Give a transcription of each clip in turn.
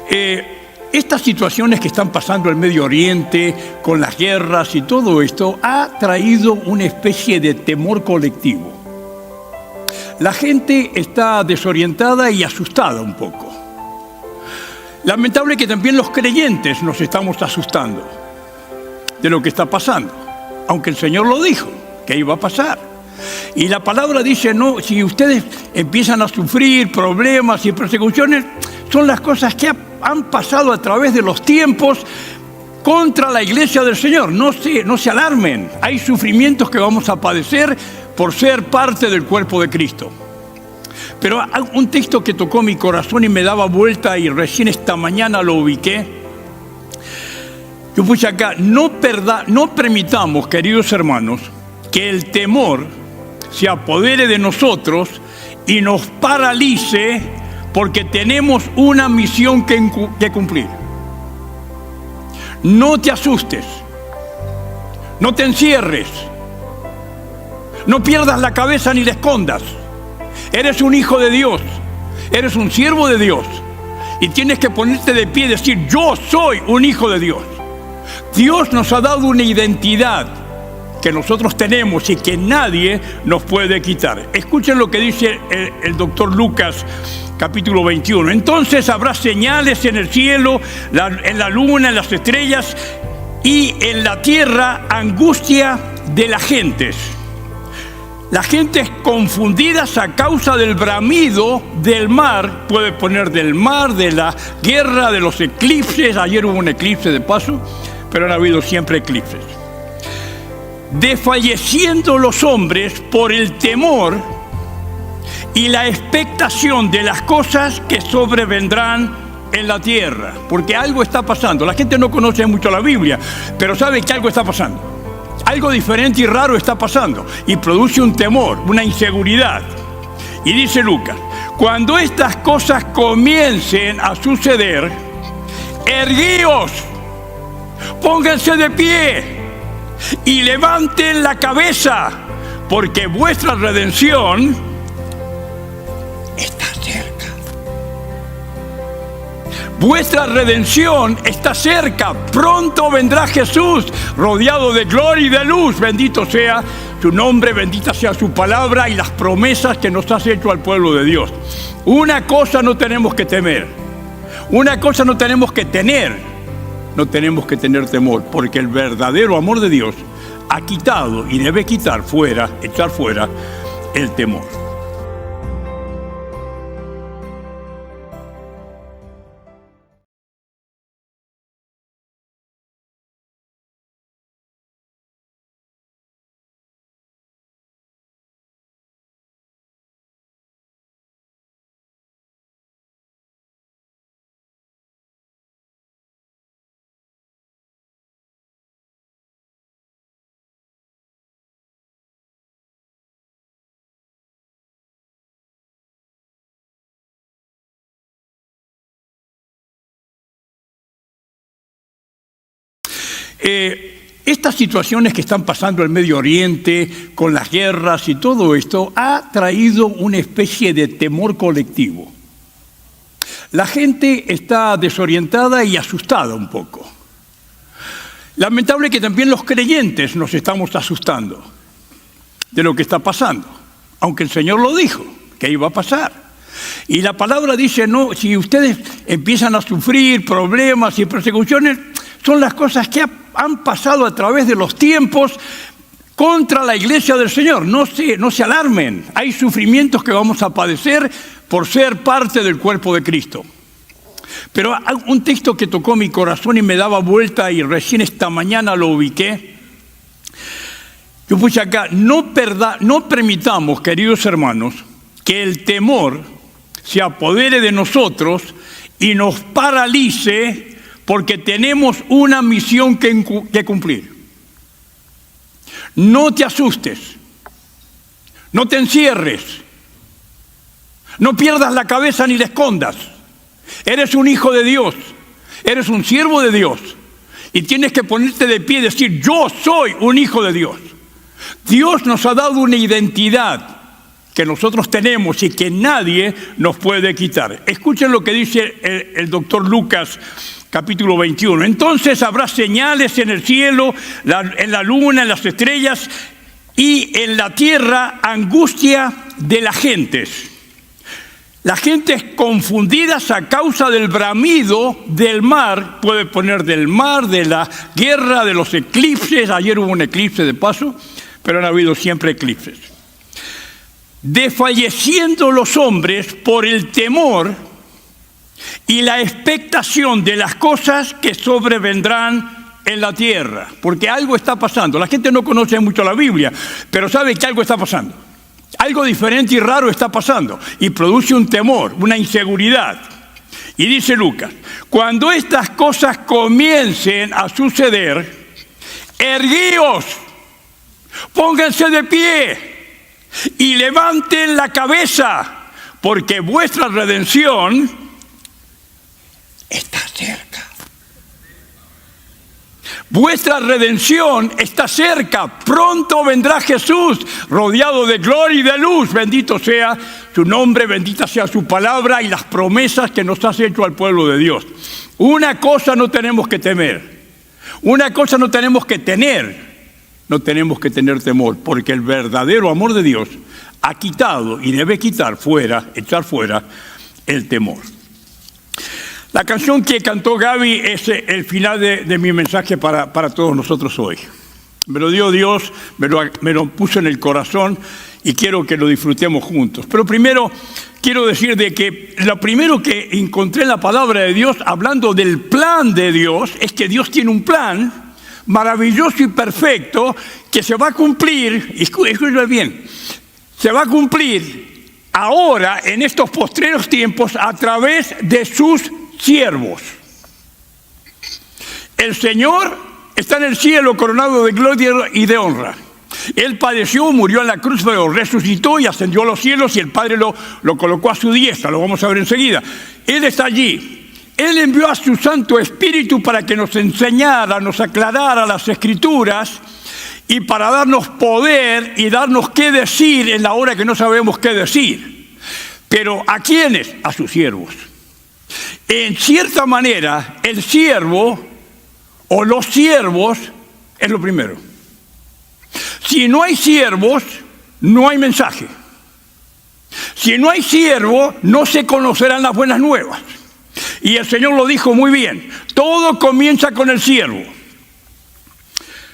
Estas situaciones que están pasando en el Medio Oriente, con las guerras y todo esto, ha traído una especie de temor colectivo. La gente está desorientada y asustada un poco. Lamentable que también los creyentes nos estamos asustando de lo que está pasando, aunque el Señor lo dijo, que iba a pasar. Y la palabra dice, no, si ustedes empiezan a sufrir problemas y persecuciones, son las cosas que han pasado a través de los tiempos contra la iglesia del Señor. No se alarmen, hay sufrimientos que vamos a padecer por ser parte del cuerpo de Cristo. Pero un texto que tocó mi corazón y me daba vuelta y recién esta mañana lo ubiqué. Yo puse acá, no permitamos, queridos hermanos, que el temor se apodere de nosotros y nos paralice porque tenemos una misión que cumplir. No te asustes, no te encierres, no pierdas la cabeza ni la escondas. Eres un hijo de Dios, eres un siervo de Dios y tienes que ponerte de pie y decir, yo soy un hijo de Dios. Dios nos ha dado una identidad que nosotros tenemos y que nadie nos puede quitar. Escuchen lo que dice el doctor Lucas, capítulo 21. Entonces habrá señales en el cielo, en la luna, en las estrellas y en la tierra angustia de las gentes. Las gentes confundidas a causa del bramido del mar, puede poner del mar, de la guerra, de los eclipses. Ayer hubo un eclipse de paso, pero han habido siempre eclipses. Desfalleciendo los hombres por el temor y la expectación de las cosas que sobrevendrán en la tierra. Porque algo está pasando. La gente no conoce mucho la Biblia, pero sabe que algo está pasando. Algo diferente y raro está pasando y produce un temor, una inseguridad. Y dice Lucas, cuando estas cosas comiencen a suceder, erguíos, pónganse de pie y levanten la cabeza, porque vuestra redención está cerca. Vuestra redención está cerca. Pronto vendrá Jesús, rodeado de gloria y de luz. Bendito sea su nombre, bendita sea su palabra y las promesas que nos has hecho al pueblo de Dios. Una cosa no tenemos que temer. Una cosa no tenemos que tener. No tenemos que tener temor, porque el verdadero amor de Dios ha quitado y debe echar fuera el temor. Estas situaciones que están pasando en el Medio Oriente, con las guerras y todo esto, ha traído una especie de temor colectivo. La gente está desorientada y asustada un poco. Lamentable que también los creyentes nos estamos asustando de lo que está pasando, aunque el Señor lo dijo, que iba a pasar. Y la palabra dice, no, si ustedes empiezan a sufrir problemas y persecuciones, son las cosas que han pasado a través de los tiempos contra la iglesia del Señor. No se alarmen, hay sufrimientos que vamos a padecer por ser parte del cuerpo de Cristo. Pero un texto que tocó mi corazón y me daba vuelta y recién esta mañana lo ubiqué. Yo puse acá, no permitamos, queridos hermanos, que el temor se apodere de nosotros y nos paralice porque tenemos una misión que cumplir. No te asustes, no te encierres, no pierdas la cabeza ni la escondas. Eres un hijo de Dios, eres un siervo de Dios y tienes que ponerte de pie y decir, yo soy un hijo de Dios. Dios nos ha dado una identidad que nosotros tenemos y que nadie nos puede quitar. Escuchen lo que dice el doctor Lucas, capítulo 21. Entonces habrá señales en el cielo, en la luna, en las estrellas, y en la tierra angustia de las gentes. Las gentes confundidas a causa del bramido del mar, puede poner del mar, de la guerra, de los eclipses. Ayer hubo un eclipse de paso, pero han habido siempre eclipses. Desfalleciendo los hombres por el temor y la expectación de las cosas que sobrevendrán en la tierra. Porque algo está pasando. La gente no conoce mucho la Biblia, pero sabe que algo está pasando. Algo diferente y raro está pasando y produce un temor, una inseguridad. Y dice Lucas, cuando estas cosas comiencen a suceder, erguíos, pónganse de pie y levanten la cabeza, porque vuestra redención está cerca. Vuestra redención está cerca, pronto vendrá Jesús, rodeado de gloria y de luz. Bendito sea su nombre, bendita sea su palabra y las promesas que nos has hecho al pueblo de Dios. Una cosa no tenemos que temer, una cosa no tenemos que tener, no tenemos que tener temor, porque el verdadero amor de Dios ha quitado y debe echar fuera el temor. La canción que cantó Gaby es el final de mi mensaje para todos nosotros hoy. Me lo dio Dios, me lo puso en el corazón y quiero que lo disfrutemos juntos. Pero primero quiero decir de que lo primero que encontré en la palabra de Dios, hablando del plan de Dios, es que Dios tiene un plan maravilloso y perfecto que se va a cumplir, escúchame bien, se va a cumplir ahora en estos postreros tiempos a través de sus siervos. El Señor está en el cielo coronado de gloria y de honra. Él padeció, murió en la cruz, pero resucitó y ascendió a los cielos y el Padre lo colocó a su diestra. Lo vamos a ver enseguida. Él está allí. Él envió a su Santo Espíritu para que nos enseñara, nos aclarara las Escrituras y para darnos poder y darnos qué decir en la hora que no sabemos qué decir. Pero ¿a quiénes? A sus siervos. En cierta manera, el siervo o los siervos es lo primero. Si no hay siervos, no hay mensaje. Si no hay siervo, no se conocerán las buenas nuevas. Y el Señor lo dijo muy bien. Todo comienza con el siervo.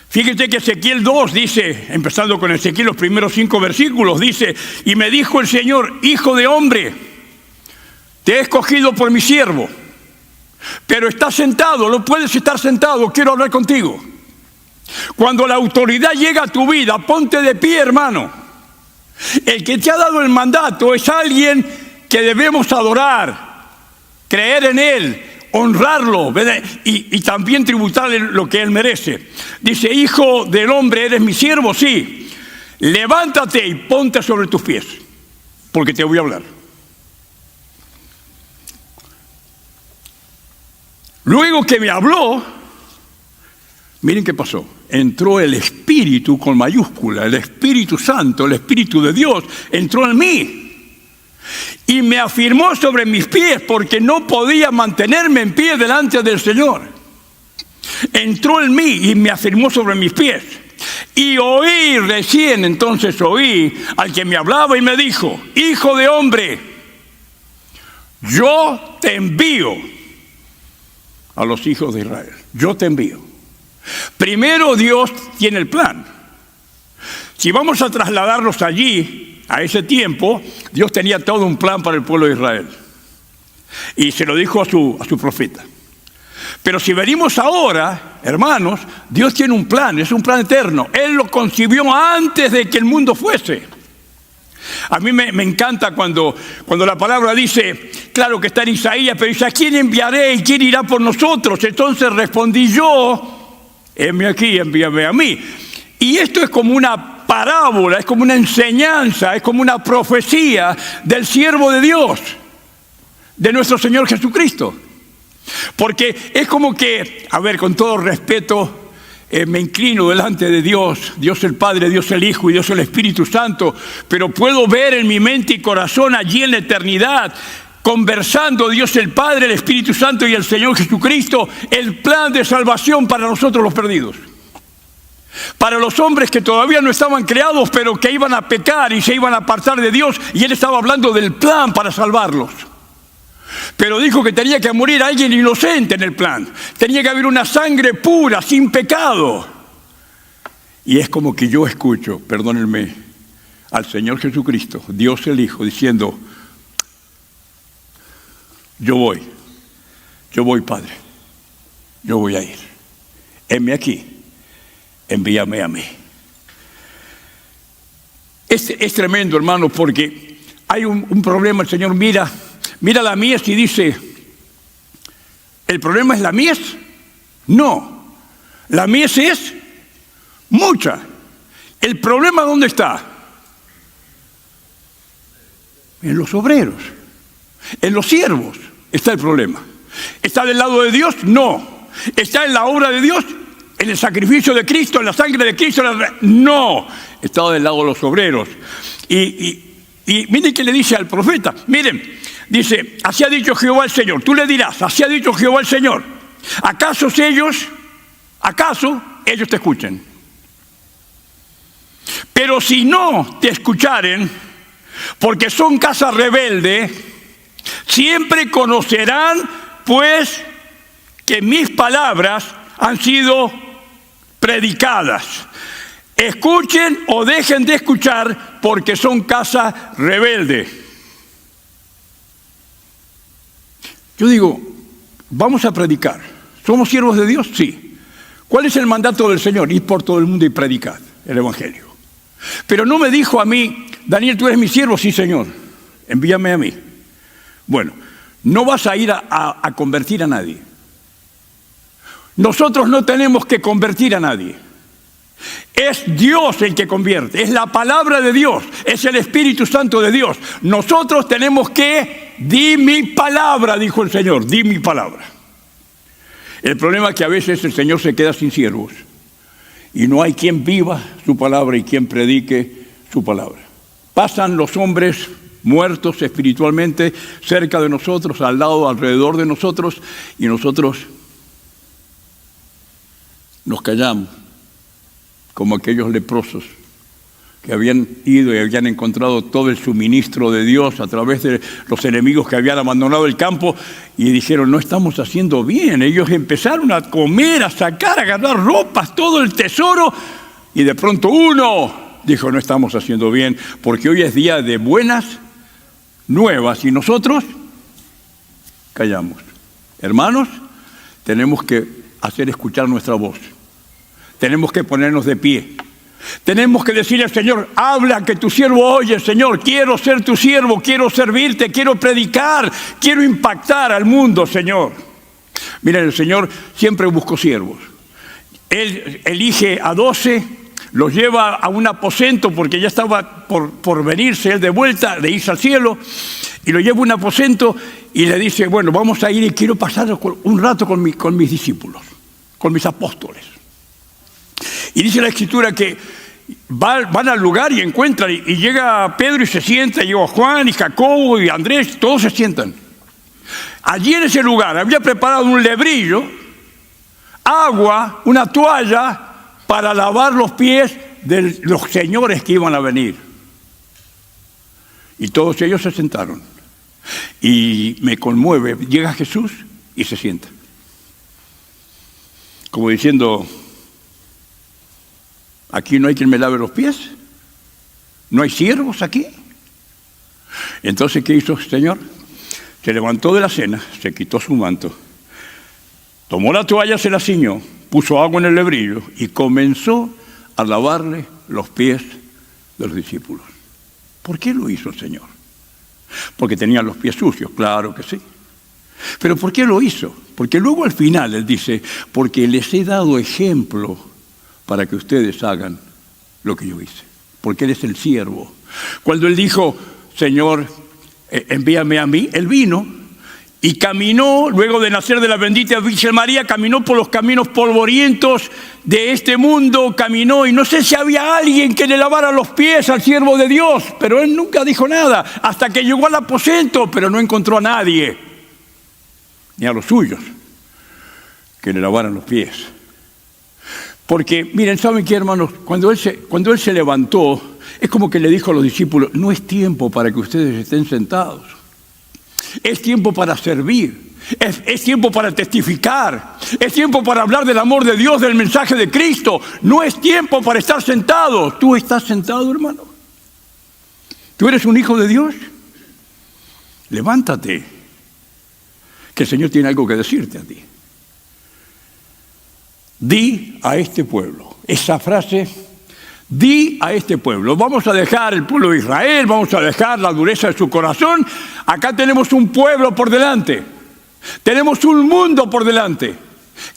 Fíjate que Ezequiel 2 dice, empezando con Ezequiel, los primeros 5 versículos, dice, y me dijo el Señor, hijo de hombre, te he escogido por mi siervo, pero estás sentado, no puedes estar sentado, quiero hablar contigo. Cuando la autoridad llega a tu vida, ponte de pie, hermano. El que te ha dado el mandato es alguien que debemos adorar, creer en él, honrarlo, ¿verdad? Y también tributarle lo que él merece. Dice, hijo del hombre, ¿eres mi siervo? Sí. Levántate y ponte sobre tus pies, porque te voy a hablar. Luego que me habló, miren qué pasó. Entró el Espíritu con mayúscula, el Espíritu Santo, el Espíritu de Dios, entró en mí. Y me afirmó sobre mis pies porque no podía mantenerme en pie delante del Señor. Entró en mí y me afirmó sobre mis pies. Y entonces oí al que me hablaba y me dijo, hijo de hombre, yo te envío a los hijos de Israel. Yo te envío. Primero Dios tiene el plan. Si vamos a trasladarnos allí, a ese tiempo, Dios tenía todo un plan para el pueblo de Israel. Y se lo dijo a su profeta. Pero si venimos ahora, hermanos, Dios tiene un plan, es un plan eterno. Él lo concibió antes de que el mundo fuese. A mí me encanta cuando la palabra dice, claro que está en Isaías, pero dice, ¿a quién enviaré y quién irá por nosotros? Entonces respondí yo, heme aquí, envíame a mí. Y esto es como una parábola, es como una enseñanza, es como una profecía del siervo de Dios, de nuestro Señor Jesucristo. Porque es como que, a ver, con todo respeto, me inclino delante de Dios, Dios el Padre, Dios el Hijo y Dios el Espíritu Santo, pero puedo ver en mi mente y corazón allí en la eternidad, conversando Dios el Padre, el Espíritu Santo y el Señor Jesucristo, el plan de salvación para nosotros los perdidos. Para los hombres que todavía no estaban creados, pero que iban a pecar y se iban a apartar de Dios, y Él estaba hablando del plan para salvarlos. Pero dijo que tenía que morir alguien inocente en el plan. Tenía que haber una sangre pura, sin pecado. Y es como que yo escucho, perdónenme, al Señor Jesucristo, Dios el Hijo, diciendo: yo voy Padre, yo voy a ir. Heme aquí. Envíame a mí. Es tremendo, hermano, porque hay un problema. El Señor mira la mies y dice: ¿el problema es la mies? No, la mies es mucha. ¿El problema dónde está? En los obreros, en los siervos está el problema. ¿Está del lado de Dios? No. ¿Está en la obra de Dios? ¿En el sacrificio de Cristo, en la sangre de Cristo? No, estaba del lado de los obreros. Y miren qué le dice al profeta. Miren, dice: así ha dicho Jehová el Señor. Tú le dirás: así ha dicho Jehová el Señor. ¿Acaso ellos te escuchen? Pero si no te escucharen, porque son casa rebelde, siempre conocerán pues que mis palabras han sido predicadas. Escuchen o dejen de escuchar, porque son casa rebelde. Yo digo, vamos a predicar. ¿Somos siervos de Dios? Sí. ¿Cuál es el mandato del Señor? Ir por todo el mundo y predicar el Evangelio. Pero no me dijo a mí: Daniel, tú eres mi siervo. Sí, Señor, envíame a mí. Bueno, no vas a ir a convertir a nadie. Nosotros no tenemos que convertir a nadie. Es Dios el que convierte, es la palabra de Dios, es el Espíritu Santo de Dios. Nosotros tenemos que: di mi palabra, dijo el Señor, di mi palabra. El problema es que a veces el Señor se queda sin siervos y no hay quien viva su palabra y quien predique su palabra. Pasan los hombres muertos espiritualmente cerca de nosotros, al lado, alrededor de nosotros, y nosotros nos callamos, como aquellos leprosos que habían ido y habían encontrado todo el suministro de Dios a través de los enemigos que habían abandonado el campo, y dijeron: no estamos haciendo bien. Ellos empezaron a comer, a sacar, a agarrar ropas, todo el tesoro, y de pronto uno dijo: no estamos haciendo bien, porque hoy es día de buenas nuevas, y nosotros callamos. Hermanos, tenemos que hacer escuchar nuestra voz. Tenemos que ponernos de pie. Tenemos que decirle al Señor: habla, que tu siervo oye. Señor, quiero ser tu siervo, quiero servirte, quiero predicar, quiero impactar al mundo, Señor. Miren, el Señor siempre buscó siervos. Él elige a 12, los lleva a un aposento, porque ya estaba por venirse él de vuelta, de irse al cielo, y lo lleva a un aposento y le dice: bueno, vamos a ir y quiero pasar un rato con mis discípulos, con mis apóstoles. Y dice la Escritura que van al lugar y encuentran, y llega Pedro y se sienta, y llega Juan y Jacobo y Andrés, todos se sientan. Allí en ese lugar había preparado un lebrillo, agua, una toalla para lavar los pies de los señores que iban a venir. Y todos ellos se sentaron. Y me conmueve, llega Jesús y se sienta, como diciendo: ¿aquí no hay quien me lave los pies? ¿No hay siervos aquí? Entonces, ¿qué hizo el Señor? Se levantó de la cena, se quitó su manto, tomó la toalla, se la ciñó, puso agua en el lebrillo y comenzó a lavarle los pies de los discípulos. ¿Por qué lo hizo el Señor? Porque tenían los pies sucios, claro que sí. ¿Pero por qué lo hizo? Porque luego al final Él dice: porque les he dado ejemplo para que ustedes hagan lo que yo hice. Porque Él es el siervo. Cuando Él dijo: Señor, envíame a mí, Él vino Y caminó, luego de nacer de la bendita Virgen María, caminó por los caminos polvorientos de este mundo, caminó, y no sé si había alguien que le lavara los pies al siervo de Dios, pero él nunca dijo nada, hasta que llegó al aposento, pero no encontró a nadie, ni a los suyos, que le lavaran los pies. Porque, miren, ¿saben qué, hermanos? Cuando él se levantó, es como que le dijo a los discípulos, no es tiempo para que ustedes estén sentados. Es tiempo para servir, es tiempo para testificar, es tiempo para hablar del amor de Dios, del mensaje de Cristo. No es tiempo para estar sentados. ¿Tú estás sentado, hermano? ¿Tú eres un hijo de Dios? Levántate, que el Señor tiene algo que decirte a ti. Di a este pueblo, esa frase, di a este pueblo, vamos a dejar el pueblo de Israel, vamos a dejar la dureza de su corazón. Acá tenemos un pueblo por delante, tenemos un mundo por delante.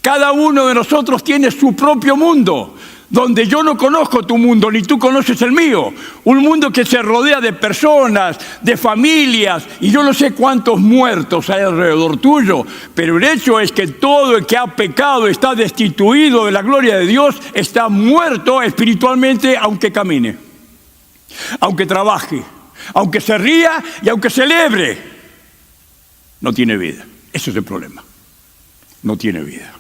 Cada uno de nosotros tiene su propio mundo, donde yo no conozco tu mundo, ni tú conoces el mío. Un mundo que se rodea de personas, de familias, y yo no sé cuántos muertos hay alrededor tuyo, pero el hecho es que todo el que ha pecado está destituido de la gloria de Dios, está muerto espiritualmente, aunque camine, aunque trabaje, aunque se ría y aunque celebre. No tiene vida. Ese es el problema. No tiene vida.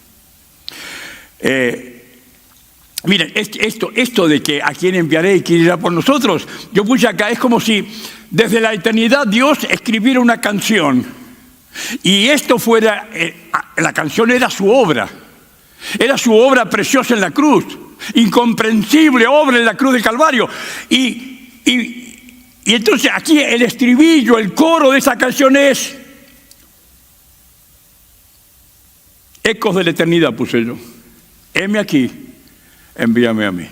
Miren, esto de que a quién enviaré y quién irá por nosotros, yo puse acá, es como si desde la eternidad Dios escribiera una canción y esto fuera, la canción era su obra preciosa en la cruz, incomprensible obra en la cruz del Calvario. Y entonces aquí el estribillo, el coro de esa canción es ecos de la eternidad, puse yo. Heme aquí. Envíame a mí.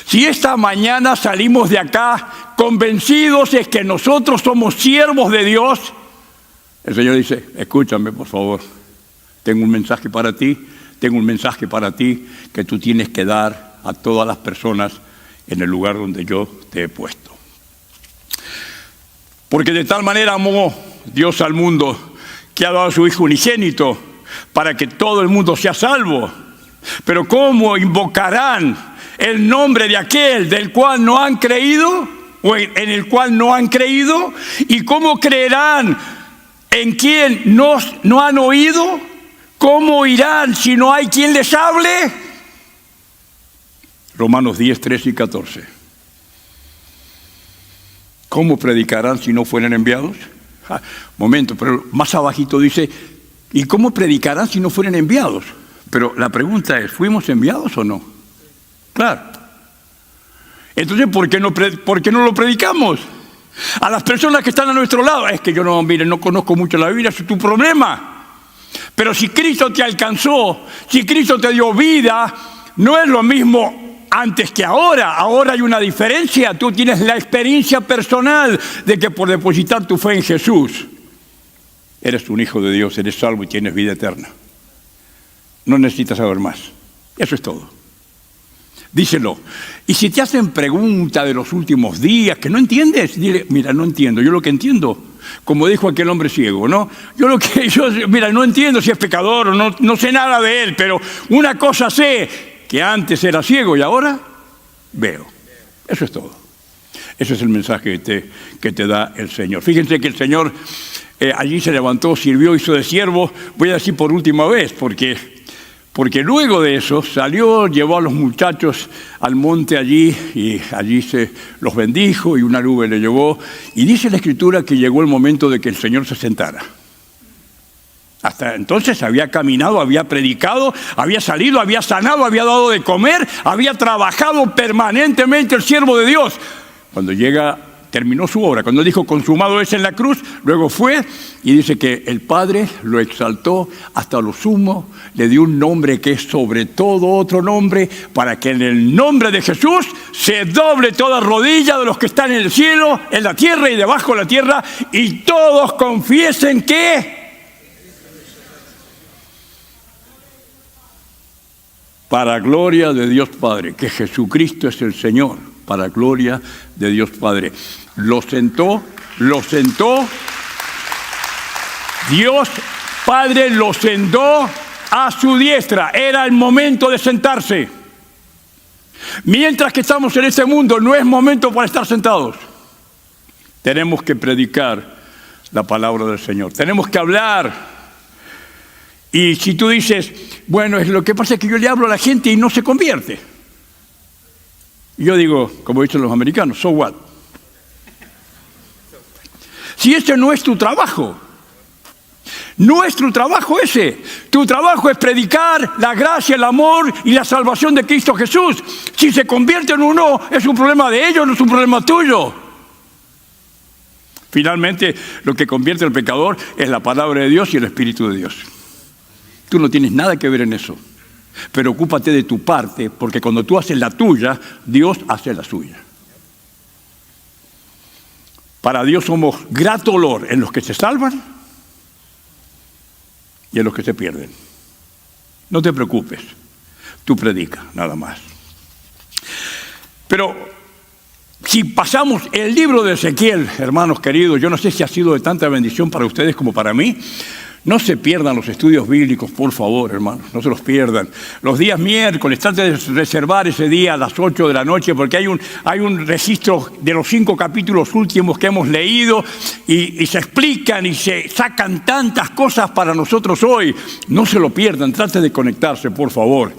Si esta mañana salimos de acá convencidos de que nosotros somos siervos de Dios, el Señor dice, escúchame por favor, tengo un mensaje para ti que tú tienes que dar a todas las personas en el lugar donde yo te he puesto. Porque de tal manera amó Dios al mundo que ha dado a su Hijo unigénito para que todo el mundo sea salvo. Pero ¿cómo invocarán el nombre de aquel del cual no han creído o en el cual no han creído? ¿Y cómo creerán en quien no han oído? ¿Cómo irán si no hay quien les hable? Romanos 10, 13 y 14. ¿Cómo predicarán si no fueren enviados? Momento, pero más abajito dice, ¿y cómo predicarán si no fueren enviados? Pero la pregunta es, ¿fuimos enviados o no? Claro. Entonces, ¿por qué no lo predicamos? A las personas que están a nuestro lado, es que yo no conozco mucho la Biblia, eso es tu problema. Pero si Cristo te alcanzó, si Cristo te dio vida, no es lo mismo antes que ahora. Ahora hay una diferencia. Tú tienes la experiencia personal de que por depositar tu fe en Jesús, eres un hijo de Dios, eres salvo y tienes vida eterna. No necesitas saber más. Eso es todo. Díselo. Y si te hacen preguntas de los últimos días que no entiendes, dile, mira, no entiendo. Yo lo que entiendo, como dijo aquel hombre ciego, ¿no? Mira, no entiendo si es pecador o no sé nada de él, pero una cosa sé, que antes era ciego y ahora veo. Eso es todo. Ese es el mensaje que te da el Señor. Fíjense que el Señor allí se levantó, sirvió, hizo de siervo. Voy a decir por última vez, porque luego de eso salió, llevó a los muchachos al monte allí y allí se los bendijo y una nube le llevó. Y dice la Escritura que llegó el momento de que el Señor se sentara. Hasta entonces había caminado, había predicado, había salido, había sanado, había dado de comer, había trabajado permanentemente el siervo de Dios. Cuando terminó su obra, cuando dijo consumado es en la cruz, luego fue y dice que el Padre lo exaltó hasta lo sumo, le dio un nombre que es sobre todo otro nombre, para que en el nombre de Jesús se doble toda rodilla de los que están en el cielo, en la tierra y debajo de la tierra, y todos confiesen que para gloria de Dios Padre, que Jesucristo es el Señor, para gloria de Dios Padre. Lo sentó Dios Padre lo sentó a su diestra. Era el momento de sentarse. Mientras que estamos en este mundo, no es momento para estar sentados. Tenemos que predicar la palabra del Señor. Tenemos que hablar. Y si tú dices, bueno, lo que pasa es que yo le hablo a la gente y no se convierte. Yo digo, como dicen los americanos, so what? Si ese no es tu trabajo. No es tu trabajo ese. Tu trabajo es predicar la gracia, el amor y la salvación de Cristo Jesús. Si se convierten o no, es un problema de ellos, no es un problema tuyo. Finalmente, lo que convierte al pecador es la palabra de Dios y el Espíritu de Dios. Tú no tienes nada que ver en eso. Pero ocúpate de tu parte, porque cuando tú haces la tuya, Dios hace la suya. Para Dios somos grato olor en los que se salvan y en los que se pierden. No te preocupes, tú predica, nada más. Pero si pasamos el libro de Ezequiel, hermanos queridos, yo no sé si ha sido de tanta bendición para ustedes como para mí. No se pierdan los estudios bíblicos, por favor, hermanos, no se los pierdan. Los días miércoles, traten de reservar ese día a las 8 de la noche, porque hay un registro de los 5 capítulos últimos que hemos leído y se explican y se sacan tantas cosas para nosotros hoy. No se lo pierdan, traten de conectarse, por favor.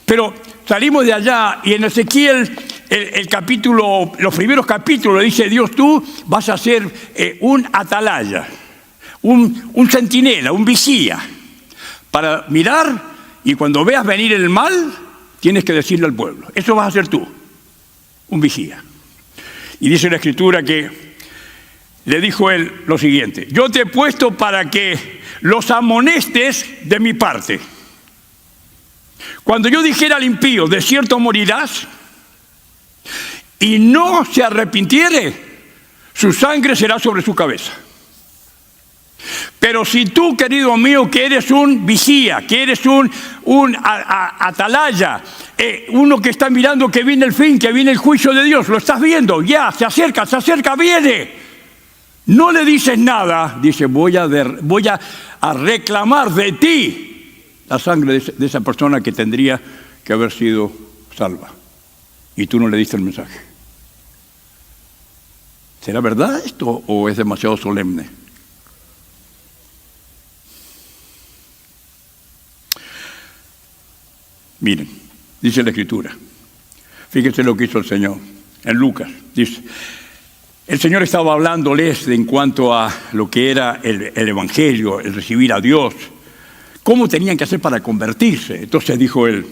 Pero salimos de allá y en Ezequiel, los primeros capítulos, dice Dios, tú vas a ser un atalaya. Un centinela, un vigía, para mirar y cuando veas venir el mal, tienes que decirle al pueblo. Eso vas a ser tú, un vigía. Y dice la Escritura que le dijo él lo siguiente: yo te he puesto para que los amonestes de mi parte. Cuando yo dijera al impío, de cierto morirás, y no se arrepintiere, su sangre será sobre su cabeza. Pero si tú, querido mío, que eres un vigía, que eres un atalaya, uno que está mirando que viene el fin, que viene el juicio de Dios, lo estás viendo, ya, se acerca, viene. No le dices nada, dice, voy a reclamar de ti la sangre de esa persona que tendría que haber sido salva. Y tú no le diste el mensaje. ¿Será verdad esto o es demasiado solemne? Miren, dice la Escritura, fíjense lo que hizo el Señor en Lucas. Dice, el Señor estaba hablándoles en cuanto a lo que era el Evangelio, el recibir a Dios, cómo tenían que hacer para convertirse. Entonces dijo él,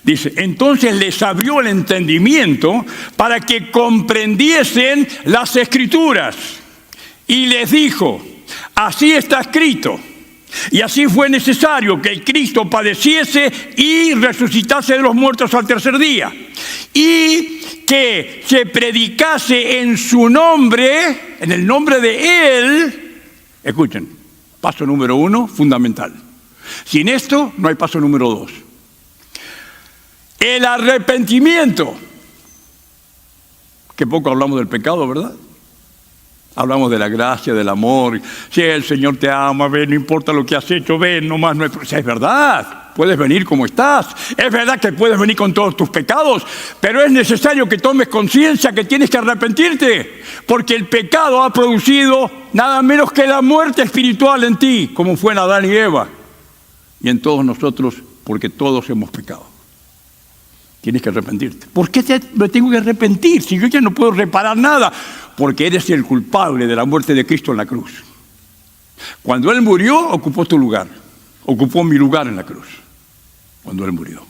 dice, entonces les abrió el entendimiento para que comprendiesen las Escrituras. Y les dijo, así está escrito. Y así fue necesario que el Cristo padeciese y resucitase de los muertos al tercer día. Y que se predicase en su nombre, en el nombre de Él. Escuchen, paso número 1, fundamental. Sin esto no hay paso número 2. El arrepentimiento. Que poco hablamos del pecado, ¿verdad? Hablamos de la gracia, del amor. Si el Señor te ama, ven, no importa lo que has hecho, ven, nomás no es... Es verdad, puedes venir como estás. Es verdad que puedes venir con todos tus pecados, pero es necesario que tomes conciencia que tienes que arrepentirte, porque el pecado ha producido nada menos que la muerte espiritual en ti, como fue en Adán y Eva, y en todos nosotros, porque todos hemos pecado. Tienes que arrepentirte. ¿Por qué me tengo que arrepentir si yo ya no puedo reparar nada? Porque eres el culpable de la muerte de Cristo en la cruz. Cuando Él murió, ocupó tu lugar. Ocupó mi lugar en la cruz. Cuando Él murió.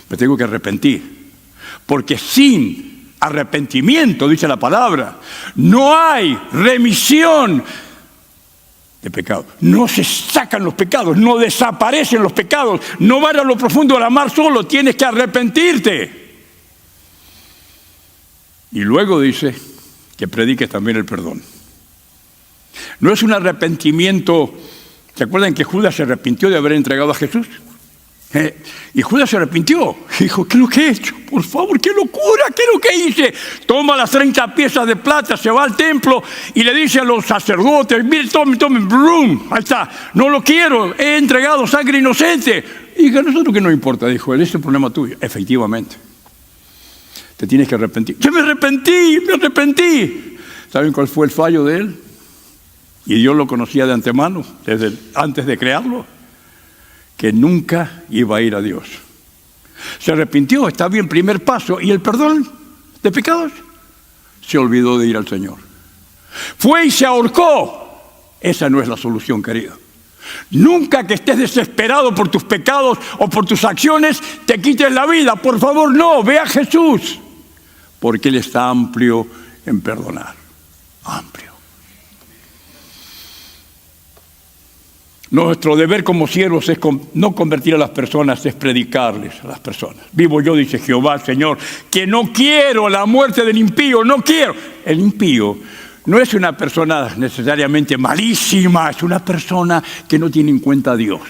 Me tengo que arrepentir. Porque sin arrepentimiento, dice la palabra, no hay remisión de pecado. No se sacan los pecados, no desaparecen los pecados, no van a lo profundo del mar solo, tienes que arrepentirte. Y luego dice que prediques también el perdón. No es un arrepentimiento. ¿Se acuerdan que Judas se arrepintió de haber entregado a Jesús? Y Judas se arrepintió. Dijo, ¿qué es lo que he hecho? Por favor, qué locura, ¿qué es lo que hice? Toma las 30 piezas de plata, se va al templo y le dice a los sacerdotes, miren, tomen, brum, ahí está, no lo quiero, he entregado sangre inocente. Y a nosotros qué nos importa, dijo él, ese es el problema tuyo. Efectivamente, te tienes que arrepentir. Yo me arrepentí. ¿Saben cuál fue el fallo de él? Y Dios lo conocía de antemano, antes de crearlo, que nunca iba a ir a Dios. Se arrepintió, está bien, primer paso. ¿Y el perdón de pecados? Se olvidó de ir al Señor. Fue y se ahorcó. Esa no es la solución, querido. Nunca que estés desesperado por tus pecados o por tus acciones, te quites la vida. Por favor, no, ve a Jesús. Porque Él está amplio en perdonar. Amplio. Nuestro deber como siervos es no convertir a las personas, es predicarles a las personas. Vivo yo, dice Jehová, Señor, que no quiero la muerte del impío, no quiero. El impío no es una persona necesariamente malísima, es una persona que no tiene en cuenta a Dios.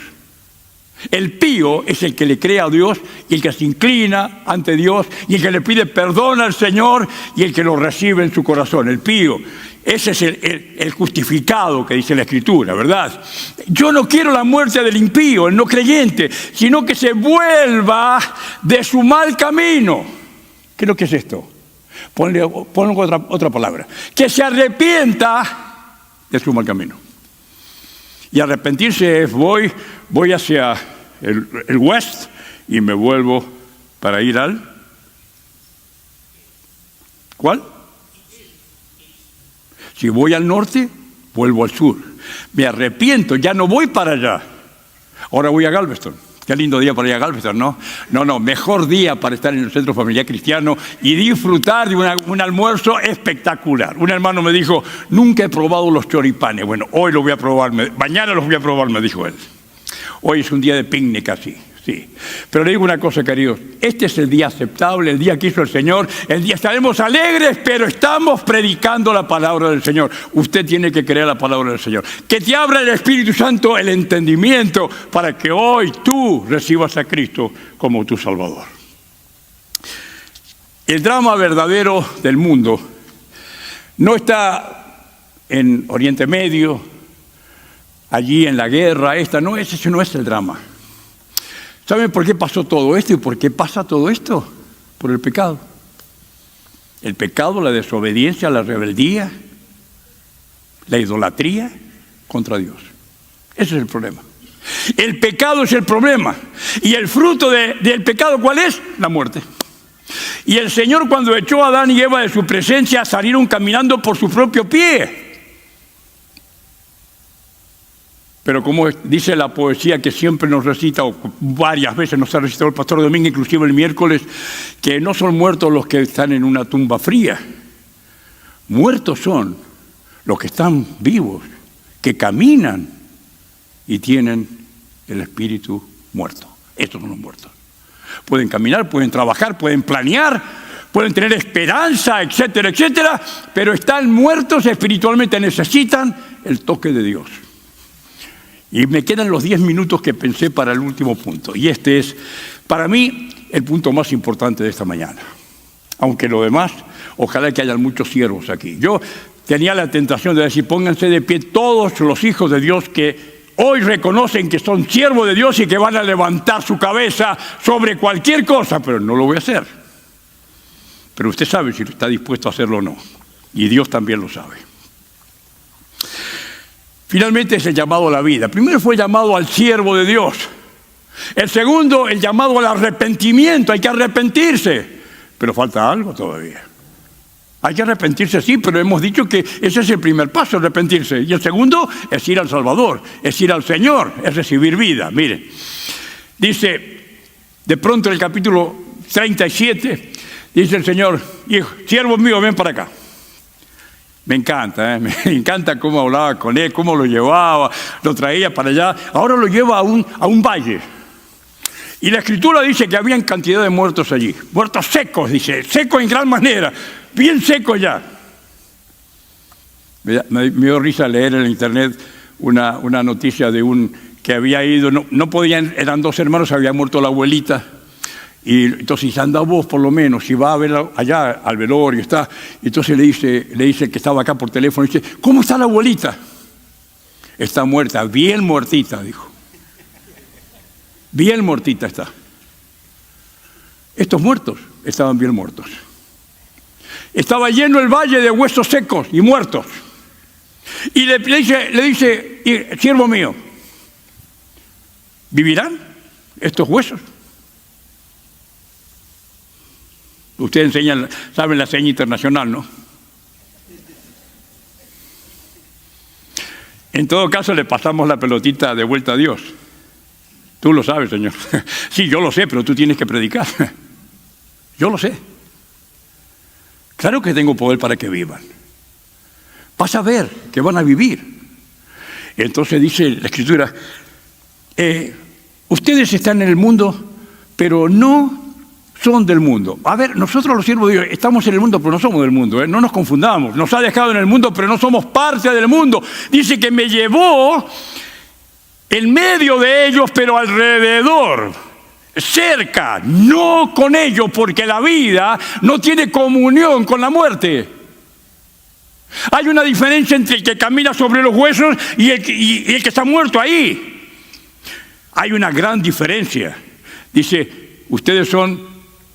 El pío es el que le cree a Dios y el que se inclina ante Dios y el que le pide perdón al Señor y el que lo recibe en su corazón. El pío, ese es el justificado que dice la Escritura, ¿verdad? Yo no quiero la muerte del impío, el no creyente, sino que se vuelva de su mal camino. ¿Qué es lo que es esto? Ponle otra palabra. Que se arrepienta de su mal camino. Y arrepentirse es voy hacia el west y me vuelvo para ir al... ¿Cuál? Si voy al norte, vuelvo al sur. Me arrepiento, ya no voy para allá. Ahora voy a Galveston. Qué lindo día para ir a Galveston, ¿no? No, mejor día para estar en el Centro Familiar Cristiano y disfrutar de un almuerzo espectacular. Un hermano me dijo, nunca he probado los choripanes. Bueno, hoy lo voy a probar, mañana los voy a probar, me dijo él. Hoy es un día de picnic así, sí. Pero le digo una cosa, queridos, este es el día aceptable, el día que hizo el Señor, el día estaremos alegres, pero estamos predicando la palabra del Señor. Usted tiene que creer la palabra del Señor. Que te abra el Espíritu Santo el entendimiento para que hoy tú recibas a Cristo como tu Salvador. El drama verdadero del mundo no está en Oriente Medio, allí en la guerra, ese no es el drama. ¿Saben por qué pasó todo esto y por qué pasa todo esto? Por el pecado. El pecado, la desobediencia, la rebeldía, la idolatría contra Dios. Ese es el problema. El pecado es el problema. Y el fruto del pecado, ¿cuál es? La muerte. Y el Señor, cuando echó a Adán y Eva de su presencia, salieron caminando por su propio pie. Pero como dice la poesía que siempre nos recita, o varias veces nos ha recitado el pastor Domingo, inclusive el miércoles, que no son muertos los que están en una tumba fría. Muertos son los que están vivos, que caminan y tienen el espíritu muerto. Estos son los muertos. Pueden caminar, pueden trabajar, pueden planear, pueden tener esperanza, etcétera, etcétera, pero están muertos espiritualmente, necesitan el toque de Dios. Y me quedan los 10 minutos que pensé para el último punto. Y este es, para mí, el punto más importante de esta mañana. Aunque lo demás, ojalá que haya muchos siervos aquí. Yo tenía la tentación de decir, pónganse de pie todos los hijos de Dios que hoy reconocen que son siervos de Dios y que van a levantar su cabeza sobre cualquier cosa, pero no lo voy a hacer. Pero usted sabe si está dispuesto a hacerlo o no. Y Dios también lo sabe. Finalmente es el llamado a la vida. Primero fue el llamado al siervo de Dios. El segundo, el llamado al arrepentimiento. Hay que arrepentirse. Pero falta algo todavía. Hay que arrepentirse, sí, pero hemos dicho que ese es el primer paso, arrepentirse. Y el segundo es ir al Salvador, es ir al Señor, es recibir vida. Miren, dice, de pronto en el capítulo 37, dice el Señor, hijo, siervo mío, ven para acá. Me encanta cómo hablaba con él, cómo lo llevaba, lo traía para allá. Ahora lo lleva a un valle. Y la Escritura dice que habían cantidad de muertos allí. Muertos secos, dice, secos en gran manera, bien secos ya. Me dio risa leer en internet una noticia de que había ido, no podían, eran 2 hermanos, había muerto la abuelita. Y entonces anda vos por lo menos, y va a ver allá al velorio, está. Entonces le dice el que estaba acá por teléfono, dice, ¿cómo está la abuelita? Está muerta, bien muertita, dijo. Bien muertita está. Estos muertos estaban bien muertos. Estaba lleno el valle de huesos secos y muertos. Y le dice, siervo mío, ¿vivirán estos huesos? Ustedes saben la seña internacional, ¿no? En todo caso, le pasamos la pelotita de vuelta a Dios. Tú lo sabes, Señor. Sí, yo lo sé, pero tú tienes que predicar. Yo lo sé. Claro que tengo poder para que vivan. Vas a ver que van a vivir. Entonces dice la Escritura, ustedes están en el mundo, pero no son del mundo. A ver, nosotros los siervos de Dios estamos en el mundo, pero no somos del mundo, no nos confundamos. Nos ha dejado en el mundo, pero no somos parte del mundo. Dice que me llevó en medio de ellos, pero alrededor, cerca, no con ellos, porque la vida no tiene comunión con la muerte. Hay una diferencia entre el que camina sobre los huesos y el que está muerto ahí. Hay una gran diferencia. Dice, ustedes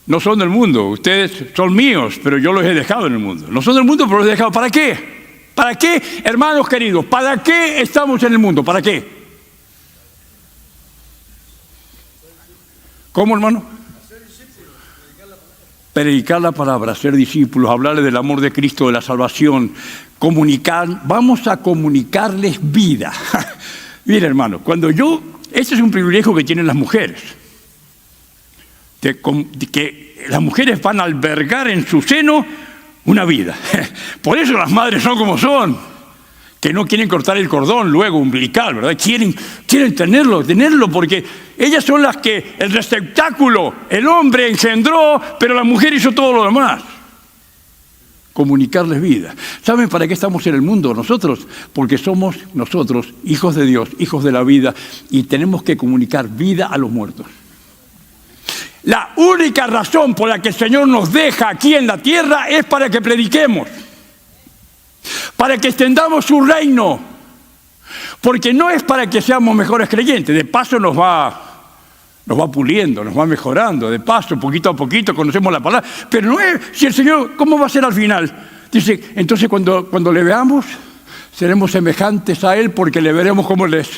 no son del mundo, ustedes son míos, pero yo los he dejado en el mundo. No son del mundo, pero los he dejado. ¿Para qué? ¿Para qué, hermanos queridos? ¿Para qué estamos en el mundo? ¿Para qué? ¿Cómo, hermano? Predicar la palabra, ser discípulos, hablarles del amor de Cristo, de la salvación, vamos a comunicarles vida. Mira, hermano, este es un privilegio que tienen las mujeres. Que las mujeres van a albergar en su seno una vida. Por eso las madres son como son, que no quieren cortar el cordón luego umbilical, ¿verdad? Quieren tenerlo, porque ellas son las que el receptáculo, el hombre engendró, pero la mujer hizo todo lo demás. Comunicarles vida. ¿Saben para qué estamos en el mundo nosotros? Porque somos nosotros hijos de Dios, hijos de la vida, y tenemos que comunicar vida a los muertos. La única razón por la que el Señor nos deja aquí en la tierra es para que prediquemos, para que extendamos su reino, porque no es para que seamos mejores creyentes. De paso nos va puliendo, nos va mejorando, de paso, poquito a poquito conocemos la palabra, pero no es, si el Señor, ¿cómo va a ser al final? Dice, entonces cuando le veamos, seremos semejantes a Él porque le veremos como Él es.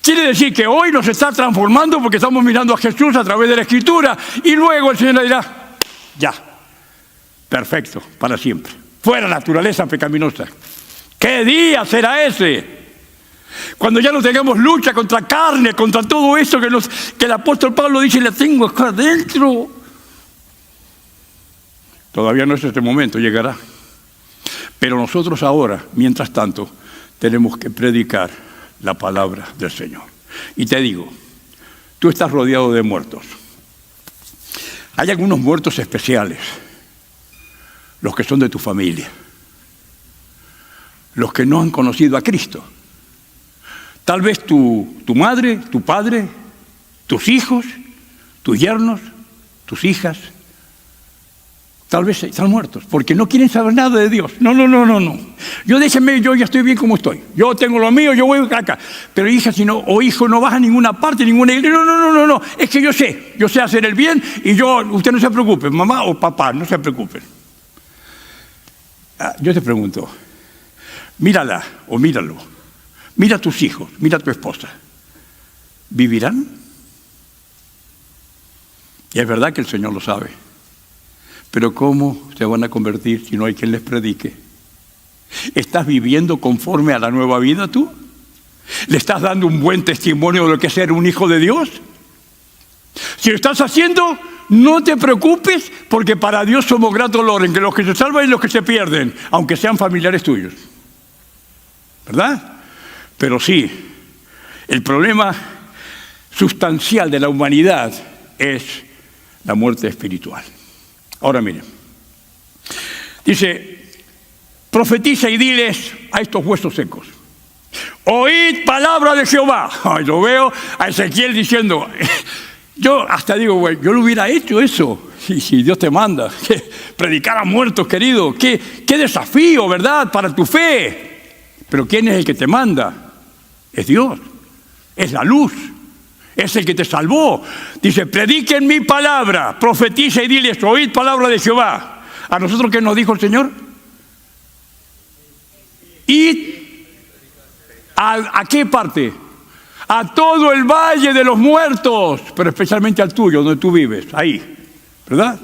Quiere decir que hoy nos está transformando porque estamos mirando a Jesús a través de la Escritura, y luego el Señor le dirá, ya, perfecto, para siempre. Fuera naturaleza pecaminosa. ¿Qué día será ese? Cuando ya no tengamos lucha contra carne, contra todo eso que el apóstol Pablo dice, la tengo acá adentro. Todavía no es este momento, llegará. Pero nosotros ahora, mientras tanto, tenemos que predicar la palabra del Señor. Y te digo, tú estás rodeado de muertos. Hay algunos muertos especiales, los que son de tu familia, los que no han conocido a Cristo. Tal vez tu madre, tu padre, tus hijos, tus yernos, tus hijas, tal vez están muertos, porque no quieren saber nada de Dios. No. Yo ya estoy bien como estoy. Yo tengo lo mío, yo voy acá. Pero hija, o hijo, no vas a ninguna parte, ninguna iglesia. No. Es que yo sé hacer el bien y usted no se preocupe, mamá o papá, no se preocupen. Yo te pregunto, mírala o míralo. Mira a tus hijos, mira a tu esposa. ¿Vivirán? Y es verdad que el Señor lo sabe. Pero ¿cómo se van a convertir si no hay quien les predique? ¿Estás viviendo conforme a la nueva vida tú? ¿Le estás dando un buen testimonio de lo que es ser un hijo de Dios? Si lo estás haciendo, no te preocupes, porque para Dios somos grato olor entre los que se salvan y los que se pierden, aunque sean familiares tuyos. ¿Verdad? Pero sí, el problema sustancial de la humanidad es la muerte espiritual. Ahora miren, dice, profetiza y diles a estos huesos secos. Oíd palabra de Jehová. Yo veo a Ezequiel diciendo, yo hasta digo, güey, yo lo hubiera hecho eso. Si Dios te manda, predicar a muertos, querido, qué desafío, ¿verdad? Para tu fe. Pero ¿quién es el que te manda? Es Dios, es la luz, es el que te salvó. Dice, prediquen mi palabra, profetiza y diles, oíd palabra de Jehová. ¿A nosotros qué nos dijo el Señor? ¿Y a qué parte? A todo el valle de los muertos, pero especialmente al tuyo, donde tú vives, ahí, ¿verdad?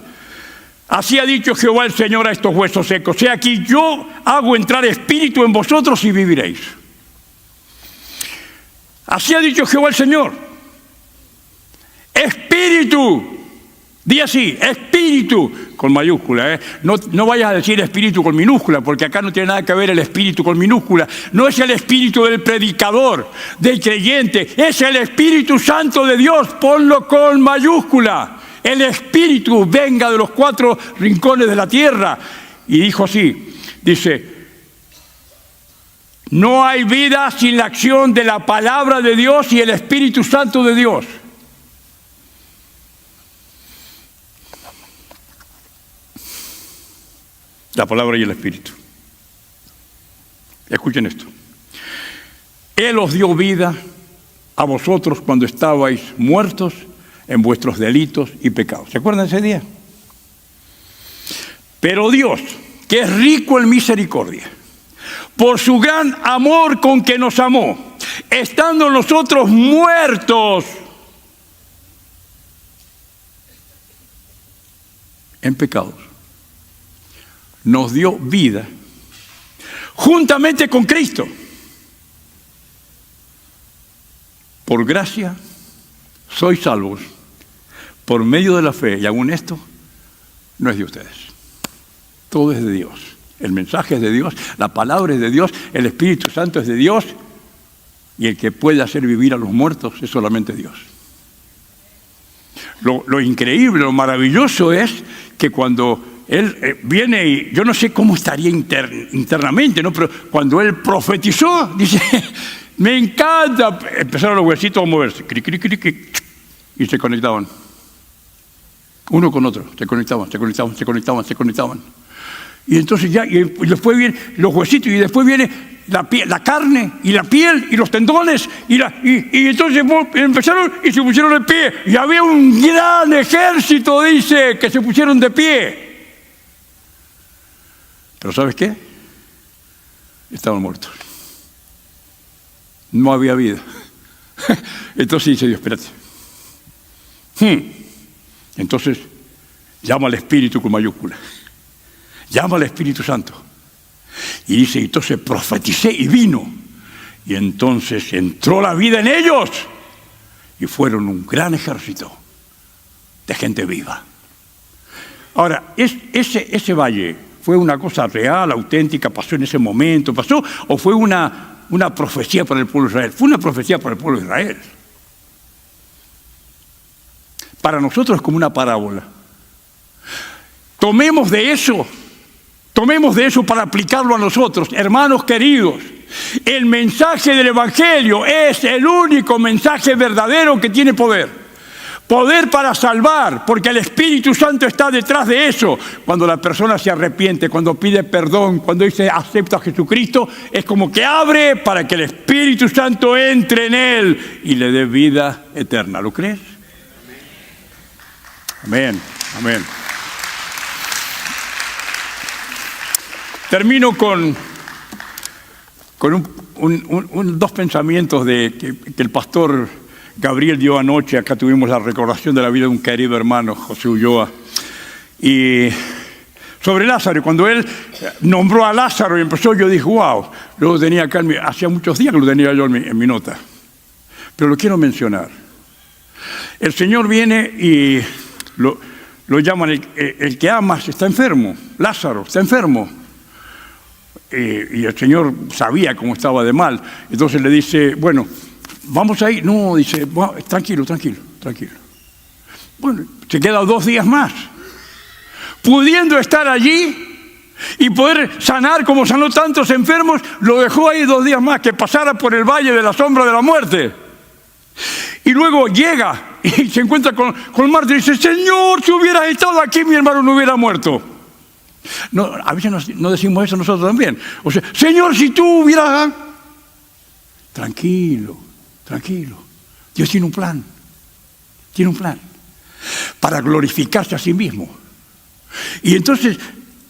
Así ha dicho Jehová el Señor a estos huesos secos. He aquí, yo hago entrar espíritu en vosotros y viviréis. Así ha dicho Jehová el Señor. Espíritu. Di así, espíritu, con mayúscula. No vayas a decir espíritu con minúscula, porque acá no tiene nada que ver el espíritu con minúscula. No es el espíritu del predicador, del creyente. Es el Espíritu Santo de Dios. Ponlo con mayúscula. El Espíritu venga de los 4 rincones de la tierra. Y dijo así, dice, no hay vida sin la acción de la palabra de Dios y el Espíritu Santo de Dios. La palabra y el Espíritu. Escuchen esto. Él os dio vida a vosotros cuando estabais muertos en vuestros delitos y pecados. ¿Se acuerdan de ese día? Pero Dios, que es rico en misericordia, por su gran amor con que nos amó, estando nosotros muertos en pecados, nos dio vida juntamente con Cristo. Por gracia sois salvos por medio de la fe, y aún esto no es de ustedes. Todo es de Dios. El mensaje es de Dios, la palabra es de Dios, el Espíritu Santo es de Dios, y el que puede hacer vivir a los muertos es solamente Dios. Lo increíble, lo maravilloso es que cuando Él viene, y yo no sé cómo estaría internamente, ¿no? Pero cuando Él profetizó, dice, me encanta. Empezaron los huesitos a moverse, cri, cri, cri, cri, y se conectaban. Uno con otro, se conectaban. Y entonces ya, y después vienen los huesitos, y después viene la carne, y la piel, y los tendones, y entonces empezaron y se pusieron de pie. Y había un gran ejército, dice, que se pusieron de pie. Pero ¿sabes qué? Estaban muertos. No había vida. Entonces dice Dios, espérate. Entonces llama al Espíritu con mayúscula. Llama al Espíritu Santo. Y dice, entonces profeticé y vino. Y entonces entró la vida en ellos. Y fueron un gran ejército de gente viva. Ahora, ese valle, ¿fue una cosa real, auténtica, pasó en ese momento, o fue una profecía para el pueblo de Israel? Fue una profecía para el pueblo de Israel. Para nosotros es como una parábola. Tomemos de eso para aplicarlo a nosotros. Hermanos queridos, el mensaje del Evangelio es el único mensaje verdadero que tiene poder. Poder para salvar, porque el Espíritu Santo está detrás de eso. Cuando la persona se arrepiente, cuando pide perdón, cuando dice acepta a Jesucristo, es como que abre para que el Espíritu Santo entre en él y le dé vida eterna. ¿Lo crees? Amén, amén. Termino con dos pensamientos que el pastor Gabriel dio anoche. Acá tuvimos la recordación de la vida de un querido hermano, José Ulloa. Y sobre Lázaro, cuando él nombró a Lázaro y empezó, yo dije, wow, lo tenía acá, hacía muchos días que lo tenía yo en mi nota. Pero lo quiero mencionar. El Señor viene y lo llaman el que amas está enfermo. Lázaro está enfermo. Y el Señor sabía cómo estaba de mal. Entonces le dice, bueno, vamos ahí. No, dice, bueno, tranquilo. Bueno, se queda 2 días más. Pudiendo estar allí, y poder sanar como sanó tantos enfermos, lo dejó ahí 2 días más, que pasara por el valle de la sombra de la muerte. Y luego llega y se encuentra con Marta y dice: Señor, si hubieras estado aquí, mi hermano no hubiera muerto. No, a veces no decimos eso nosotros también. O sea, Señor, si tú hubieras... Tranquilo, tranquilo. Dios tiene un plan. Tiene un plan para glorificarse a sí mismo. Y entonces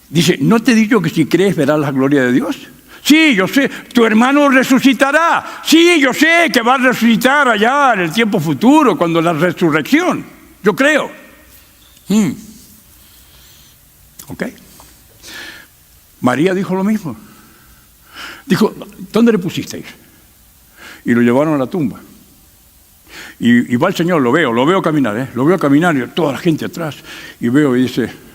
dice: ¿no te digo que si crees verás la gloria de Dios? Sí, yo sé, tu hermano resucitará. Sí, yo sé que va a resucitar allá en el tiempo futuro, cuando la resurrección. Yo creo. Ok. María dijo lo mismo. Dijo: ¿dónde le pusisteis? Y lo llevaron a la tumba. Y va el Señor, lo veo caminar, lo veo caminar, y toda la gente atrás. Y veo y dice...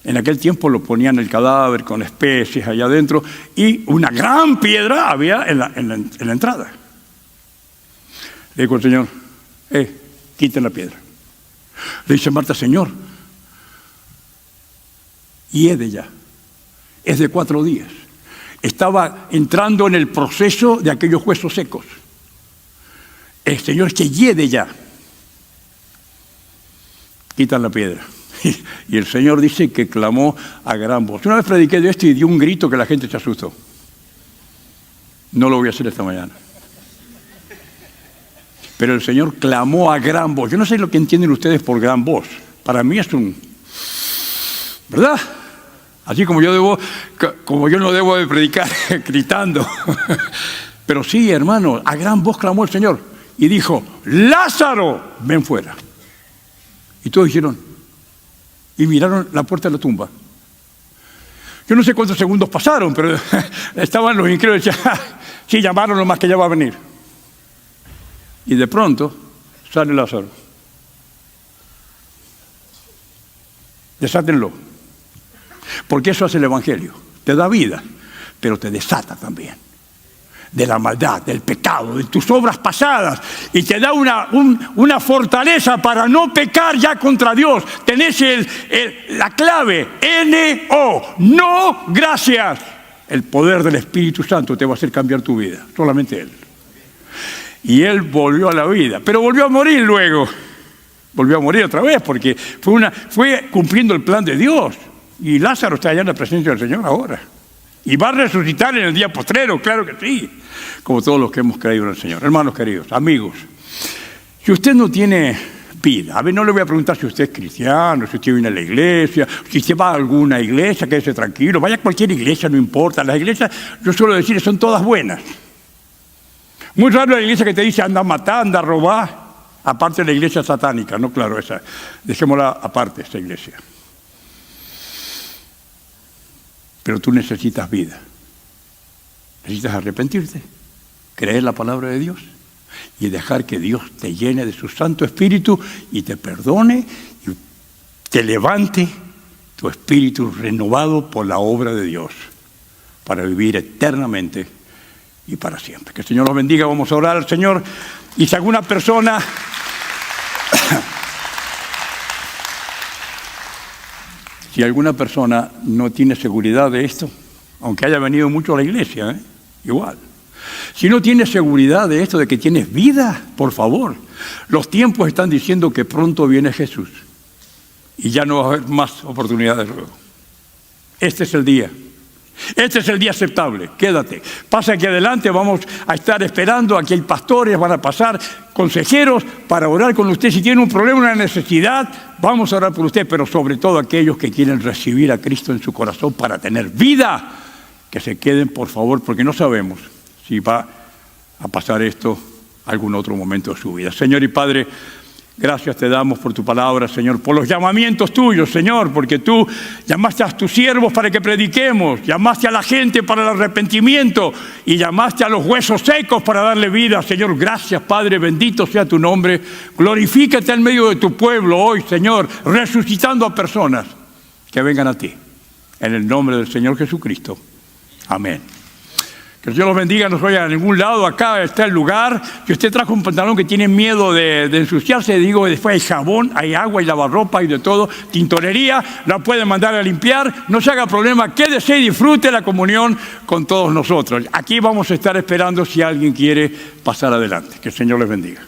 En aquel tiempo lo ponían el cadáver con especies allá adentro y una gran piedra había en la entrada. Le dijo el Señor: quiten la piedra. Le dice Marta: Señor, hiede ya. Es de 4 días. Estaba entrando en el proceso de aquellos huesos secos. El Señor: que hiede ya. Quitan la piedra. Y el Señor dice que clamó a gran voz. Una vez prediqué de esto y dio un grito que la gente se asustó. No lo voy a hacer esta mañana. Pero el Señor clamó a gran voz. Yo no sé lo que entienden ustedes por gran voz. Para mí es ¿verdad? Así como yo no debo de predicar gritando. Pero sí, hermano, a gran voz clamó el Señor. Y dijo: Lázaro, ven fuera. Y todos dijeron... Y miraron la puerta de la tumba. Yo no sé cuántos segundos pasaron, pero estaban los incrédulos y decían: sí, llamaron nomás que ya va a venir. Y de pronto sale Lázaro. Desátenlo. Porque eso hace el Evangelio. Te da vida, pero te desata también de la maldad, del pecado, de tus obras pasadas, y te da una fortaleza para no pecar ya contra Dios. Tenés la clave, N-O, no gracias. El poder del Espíritu Santo te va a hacer cambiar tu vida, solamente Él. Y Él volvió a la vida, pero volvió a morir luego. Volvió a morir otra vez porque fue cumpliendo el plan de Dios. Y Lázaro está allá en la presencia del Señor ahora. Y va a resucitar en el día postrero, claro que sí, como todos los que hemos creído en el Señor. Hermanos queridos, amigos, si usted no tiene vida, a ver, no le voy a preguntar si usted es cristiano, si usted viene a la iglesia, si usted va a alguna iglesia, quédese tranquilo, vaya a cualquier iglesia, no importa. Las iglesias, yo suelo decir, son todas buenas. Muy raro la iglesia que te dice anda a matar, anda a robar, aparte de la iglesia satánica, no, claro, esa, dejémosla aparte, esa iglesia. Pero tú necesitas vida. Necesitas arrepentirte, creer la palabra de Dios y dejar que Dios te llene de su Santo Espíritu y te perdone y te levante tu espíritu renovado por la obra de Dios para vivir eternamente y para siempre. Que el Señor los bendiga. Vamos a orar al Señor. Y si alguna persona... Si alguna persona no tiene seguridad de esto, aunque haya venido mucho a la iglesia, igual. Si no tienes seguridad de esto, de que tienes vida, por favor. Los tiempos están diciendo que pronto viene Jesús. Y ya no va a haber más oportunidades luego. Este es el día. Este es el día aceptable. Quédate. Pasa aquí adelante, vamos a estar esperando. Aquí hay pastores, van a pasar consejeros para orar con usted. Si tiene un problema, una necesidad, vamos a orar por usted. Pero sobre todo aquellos que quieren recibir a Cristo en su corazón para tener vida, que se queden, por favor, porque no sabemos si va a pasar esto algún otro momento de su vida. Señor y Padre, gracias te damos por tu palabra, Señor, por los llamamientos tuyos, Señor, porque tú llamaste a tus siervos para que prediquemos, llamaste a la gente para el arrepentimiento y llamaste a los huesos secos para darle vida, Señor. Gracias, Padre, bendito sea tu nombre. Glorifícate en medio de tu pueblo hoy, Señor, resucitando a personas que vengan a ti. En el nombre del Señor Jesucristo. Amén. Que el Señor los bendiga, no se vayan a ningún lado. Acá está el lugar. Si usted trajo un pantalón que tiene miedo de ensuciarse, digo, después hay jabón, hay agua, hay lavarropa, hay de todo. Tintorería, la pueden mandar a limpiar. No se haga problema, quédese y disfrute la comunión con todos nosotros. Aquí vamos a estar esperando si alguien quiere pasar adelante. Que el Señor les bendiga.